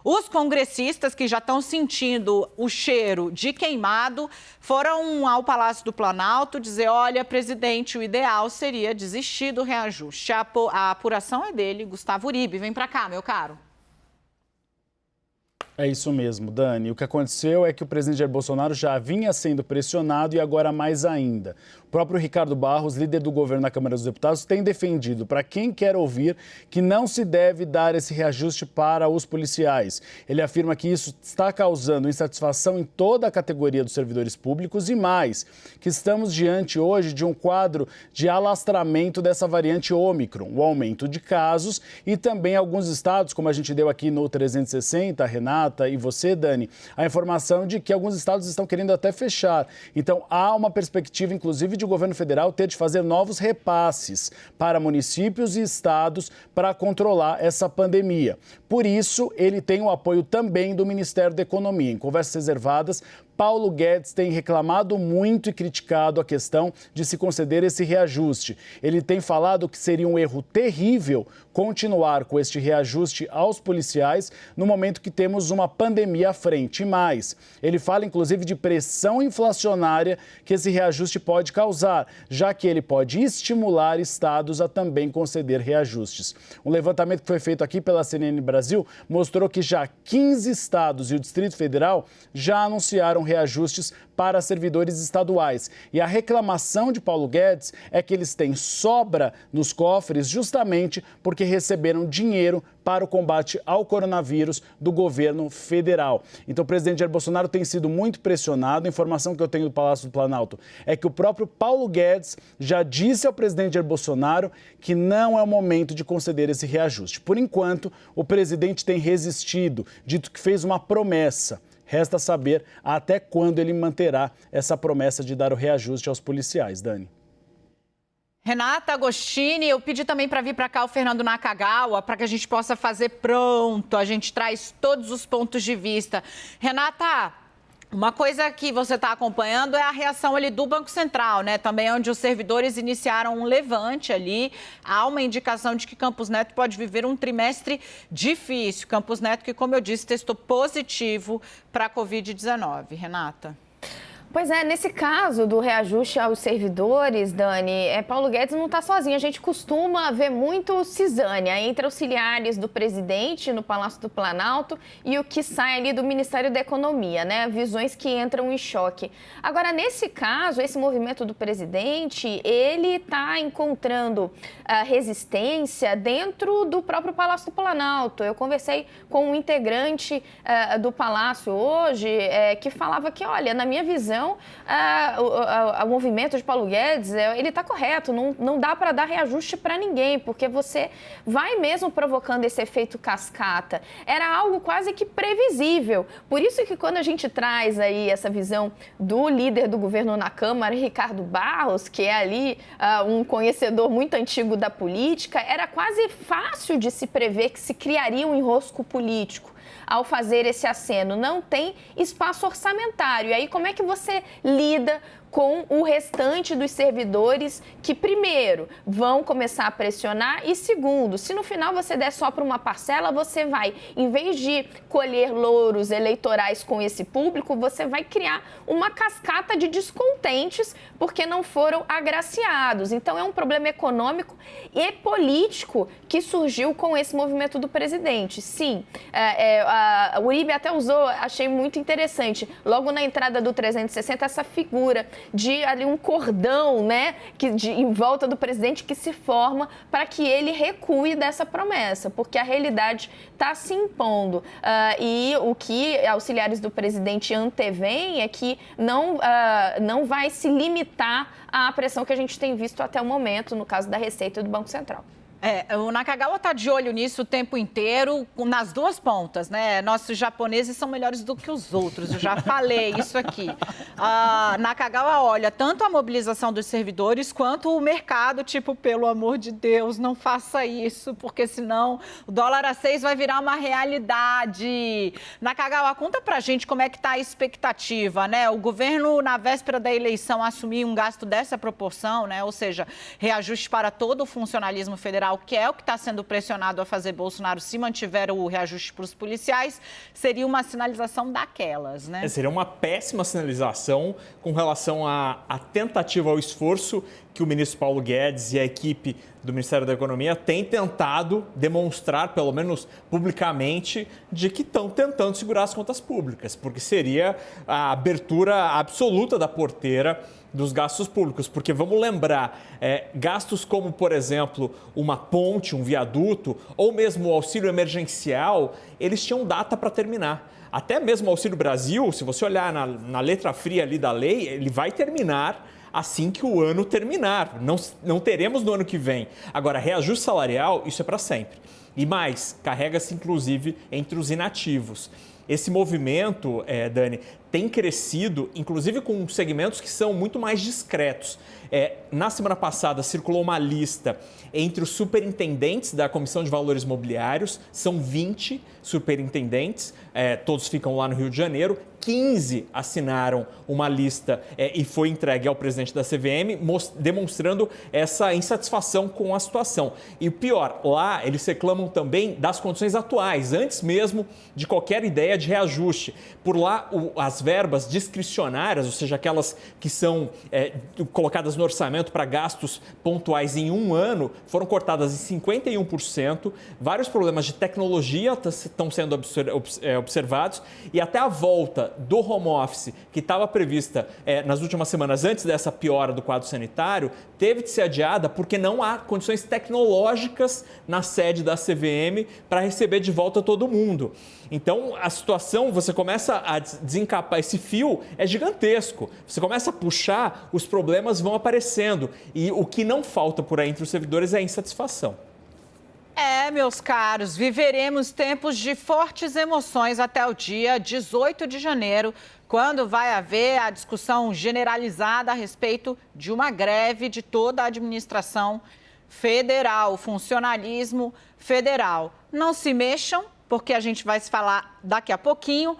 Os congressistas que já estão sentindo o cheiro de queimado foram ao Palácio do Planalto dizer, olha, presidente, o ideal seria desistir do reajuste. A apuração é dele, Gustavo Uribe. Vem para cá, meu caro. É isso mesmo, Dani. O que aconteceu é que o presidente Jair Bolsonaro já vinha sendo pressionado e agora mais ainda. O próprio Ricardo Barros, líder do governo na Câmara dos Deputados, tem defendido, para quem quer ouvir, que não se deve dar esse reajuste para os policiais. Ele afirma que isso está causando insatisfação em toda a categoria dos servidores públicos e mais, que estamos diante hoje de um quadro de alastramento dessa variante Ômicron, o aumento de casos e também alguns estados, como a gente deu aqui no 360, Renata e você, Dani, a informação de que alguns estados estão querendo até fechar. Então, há uma perspectiva, inclusive, de o governo federal ter de fazer novos repasses para municípios e estados para controlar essa pandemia. Por isso, ele tem o apoio também do Ministério da Economia. Em conversas reservadas, Paulo Guedes tem reclamado muito e criticado a questão de se conceder esse reajuste. Ele tem falado que seria um erro terrível continuar com este reajuste aos policiais no momento que temos uma pandemia à frente. E mais, ele fala inclusive de pressão inflacionária que esse reajuste pode causar, já que ele pode estimular estados a também conceder reajustes. Um levantamento que foi feito aqui pela CNN Brasil mostrou que já 15 estados e o Distrito Federal já anunciaram reajustes para servidores estaduais. E a reclamação de Paulo Guedes é que eles têm sobra nos cofres justamente porque receberam dinheiro para o combate ao coronavírus do governo federal. Então, o presidente Jair Bolsonaro tem sido muito pressionado. A informação que eu tenho do Palácio do Planalto é que o próprio Paulo Guedes já disse ao presidente Jair Bolsonaro que não é o momento de conceder esse reajuste. Por enquanto, o presidente tem resistido, dito que fez uma promessa. Resta saber até quando ele manterá essa promessa de dar o reajuste aos policiais, Dani. Renata Agostini, eu pedi também para vir para cá o Fernando Nakagawa, para que a gente possa fazer pronto, a gente traz todos os pontos de vista. Renata, uma coisa que você está acompanhando é a reação ali do Banco Central, né? Também onde os servidores iniciaram um levante ali. Há uma indicação de que Campos Neto pode viver um trimestre difícil. Campos Neto que, como eu disse, testou positivo para a Covid-19. Renata. Pois é, nesse caso do reajuste aos servidores, Dani, Paulo Guedes não está sozinho. A gente costuma ver muito cisânia entre auxiliares do presidente no Palácio do Planalto e o que sai ali do Ministério da Economia, né? Visões que entram em choque. Agora, nesse caso, esse movimento do presidente, ele está encontrando resistência dentro do próprio Palácio do Planalto. Eu conversei com um integrante do Palácio hoje que falava que, olha, na minha visão, o movimento de Paulo Guedes, ele está correto, não dá para dar reajuste para ninguém, porque você vai mesmo provocando esse efeito cascata. Era algo quase que previsível. Por isso que quando a gente traz aí essa visão do líder do governo na Câmara, Ricardo Barros, que é ali um conhecedor muito antigo da política, era quase fácil de se prever que se criaria um enrosco político ao fazer esse aceno. Não tem espaço orçamentário. E aí, como é que você lida com o restante dos servidores que, primeiro, vão começar a pressionar e, segundo, se no final você der só para uma parcela, você vai, em vez de colher louros eleitorais com esse público, você vai criar uma cascata de descontentes porque não foram agraciados. Então, é um problema econômico e político que surgiu com esse movimento do presidente. Sim, o Uribe até usou, achei muito interessante, logo na entrada do 360, essa figura de ali um cordão, né, em volta do presidente que se forma para que ele recue dessa promessa, porque a realidade está se impondo. E o que auxiliares do presidente antevêm é que não vai se limitar à pressão que a gente tem visto até o momento, no caso da Receita e do Banco Central. O Nakagawa está de olho nisso o tempo inteiro, nas duas pontas, né? Nossos japoneses são melhores do que os outros, eu já falei isso aqui. Nakagawa olha tanto a mobilização dos servidores quanto o mercado, tipo, pelo amor de Deus, não faça isso, porque senão o dólar a 6 vai virar uma realidade. Nakagawa, conta pra gente como é que está a expectativa, né? O governo, na véspera da eleição, assumir um gasto dessa proporção, né? Ou seja, reajuste para todo o funcionalismo federal Federal, que é o que está sendo pressionado a fazer Bolsonaro se mantiver o reajuste para os policiais, seria uma sinalização daquelas, né? Seria uma péssima sinalização com relação à tentativa, ao esforço que o ministro Paulo Guedes e a equipe do Ministério da Economia têm tentado demonstrar, pelo menos publicamente, de que estão tentando segurar as contas públicas, porque seria a abertura absoluta da porteira dos gastos públicos, porque vamos lembrar, gastos como, por exemplo, uma ponte, um viaduto, ou mesmo o auxílio emergencial, eles tinham data para terminar. Até mesmo o Auxílio Brasil, se você olhar na letra fria ali da lei, ele vai terminar assim que o ano terminar. Não teremos no ano que vem. Agora, reajuste salarial, isso é para sempre. E mais, carrega-se inclusive entre os inativos. Esse movimento, Dani, tem crescido, inclusive com segmentos que são muito mais discretos. Na semana passada, circulou uma lista entre os superintendentes da Comissão de Valores Mobiliários. São 20 superintendentes, todos ficam lá no Rio de Janeiro. 15 assinaram uma lista e foi entregue ao presidente da CVM, demonstrando essa insatisfação com a situação. E o pior, lá eles reclamam também das condições atuais, antes mesmo de qualquer ideia de reajuste. Por lá, as verbas discricionárias, ou seja, aquelas que são colocadas no orçamento para gastos pontuais em um ano, foram cortadas em 51%. Vários problemas de tecnologia estão sendo observados e até a volta do home office, que estava prevista nas últimas semanas antes dessa piora do quadro sanitário, teve de ser adiada porque não há condições tecnológicas na sede da CVM para receber de volta todo mundo. Então, a situação, você começa a desencapar, esse fio é gigantesco. Você começa a puxar, os problemas vão aparecendo. E o que não falta por aí entre os servidores é a insatisfação. Meus caros, viveremos tempos de fortes emoções até o dia 18 de janeiro, quando vai haver a discussão generalizada a respeito de uma greve de toda a administração federal, funcionalismo federal. Não se mexam, porque a gente vai se falar daqui a pouquinho.